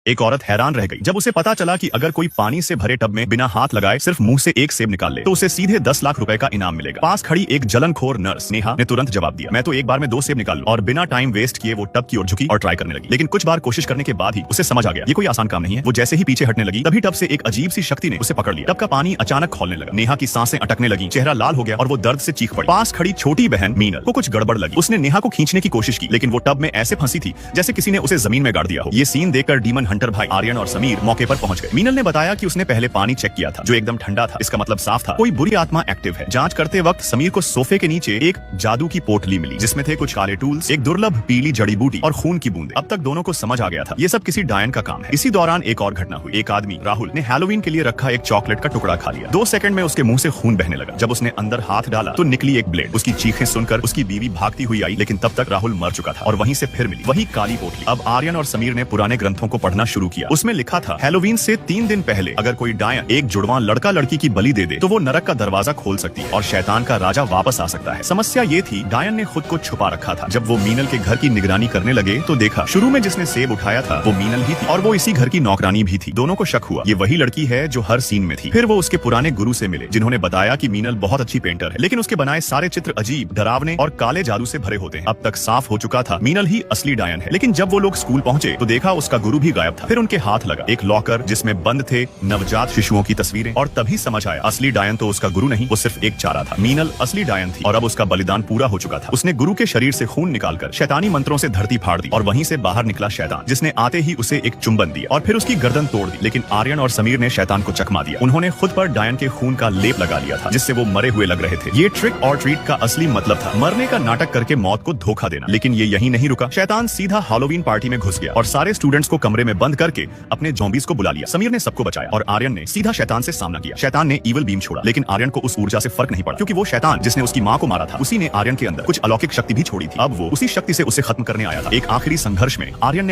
एक औरत हैरान रह गई जब उसे पता चला कि अगर कोई पानी से भरे टब में बिना हाथ लगाए सिर्फ मुंह से एक सेब निकाल ले तो उसे सीधे 10 लाख रुपए का इनाम मिलेगा। पास खड़ी एक जलनखोर नर्स नेहा ने तुरंत जवाब दिया, मैं तो एक बार में 2 सेब निकाल लूं। और बिना टाइम वेस्ट किए वो टब की ओर झुकी और ट्राई करने लगी। लेकिन कुछ बार कोशिश करने के बाद ही उसे समझ आ गया ये कोई आसान काम नहीं है। वो जैसे ही पीछे हटने लगी तभी टब से एक अजीब सी शक्ति ने उसे पकड़ लिया। टब का पानी अचानक खौलने लगा, नेहा की सांसें अटकने लगी, चेहरा लाल हो गया और वो दर्द से चीख पड़ी। पास खड़ी छोटी बहन मीनल को कुछ गड़बड़ लगी। उसने नेहा को खींचने की कोशिश की लेकिन वो टब में ऐसे फंसी थी जैसे किसी ने उसे जमीन में गाड़ दिया हो। ये सीन देखकर डीमन हंटर भाई आर्यन और समीर मौके पर पहुंच गए। मीनल ने बताया कि उसने पहले पानी चेक किया था जो एकदम ठंडा था, इसका मतलब साफ था कोई बुरी आत्मा एक्टिव है। जांच करते वक्त समीर को सोफे के नीचे एक जादू की पोटली मिली जिसमें थे कुछ काले टूल्स, एक दुर्लभ पीली जड़ी बूटी और खून की बूंदें। अब तक दोनों को समझ आ गया था ये सब किसी डायन का काम है। इसी दौरान एक और घटना हुई। एक आदमी राहुल ने हैलोवीन के लिए रखा एक चॉकलेट का टुकड़ा खा लिया। 2 सेकंड में उसके मुंह से खून बहने लगा। जब उसने अंदर हाथ डाला तो निकली एक ब्लेड। उसकी चीखें सुनकर उसकी बीवी भागती हुई आई लेकिन तब तक राहुल मर चुका था और वहीं से फिर मिली वही काली पोटली। अब आर्यन और समीर ने पुराने ग्रंथों को पढ़ना शुरू किया। उसमें लिखा था हैलोवीन से 3 दिन पहले अगर कोई डायन एक जुड़वा लड़का लड़की की बलि दे दे तो वो नरक का दरवाजा खोल सकती है और शैतान का राजा वापस आ सकता है। समस्या ये थी डायन ने खुद को छुपा रखा था। जब वो मीनल के घर की निगरानी करने लगे तो देखा शुरू में जिसने सेब उठाया था वो मीनल ही थी और वो इसी घर की नौकरानी भी थी। दोनों को शक हुआ ये वही लड़की है जो हर सीन में थी। फिर वो उसके पुराने गुरु से मिले जिन्होंने बताया कि मीनल बहुत अच्छी पेंटर है लेकिन उसके बनाए सारे चित्र अजीब, डरावने और काले जादू से भरे होते हैं। अब तक साफ हो चुका था मीनल ही असली डायन है। लेकिन जब वो लोग स्कूल पहुंचे तो देखा उसका गुरु भी गायब था। फिर उनके हाथ लगा एक लॉकर जिसमें बंद थे नवजात शिशुओं की तस्वीरें और तभी समझ आया असली डायन तो उसका गुरु नहीं वो सिर्फ एक चारा था। मीनल असली डायन थी और अब उसका बलिदान पूरा हो चुका था। उसने गुरु के शरीर से खून निकालकर शैतानी मंत्रों से धरती फाड़ दी और वहीं से बाहर निकला शैतान जिसने आते ही उसे एक चुंबन दिया और फिर उसकी गर्दन तोड़ दी। लेकिन आर्यन और समीर ने शैतान को चकमा दिया। उन्होंने खुद पर डायन के खून का लेप लगा लिया था जिससे वो मरे हुए लग रहे थे। ये ट्रिक और ट्रीट का असली मतलब था मरने का नाटक करके मौत को धोखा देना। लेकिन ये यहीं नहीं रुका, शैतान सीधा हैलोवीन पार्टी में घुस गया और सारे स्टूडेंट्स को कमरे में बंद करके अपने ज़ॉम्बीज़ को बुला लिया। समीर ने सबको बचाया और आर्यन ने सीधा शैतान से सामना किया। शैतान ने ईवल बीम छोड़ा लेकिन आर्यन को उस ऊर्जा से फर्क नहीं पड़ा क्योंकि वो शैतान जिसने उसकी मां को मारा था उसी ने आर्यन के अंदर कुछ अलौकिक शक्ति भी छोड़ी थी। अब वो उसी शक्ति से उसे खत्म करने आया था। एक आखिरी संघर्ष में आर्यन ने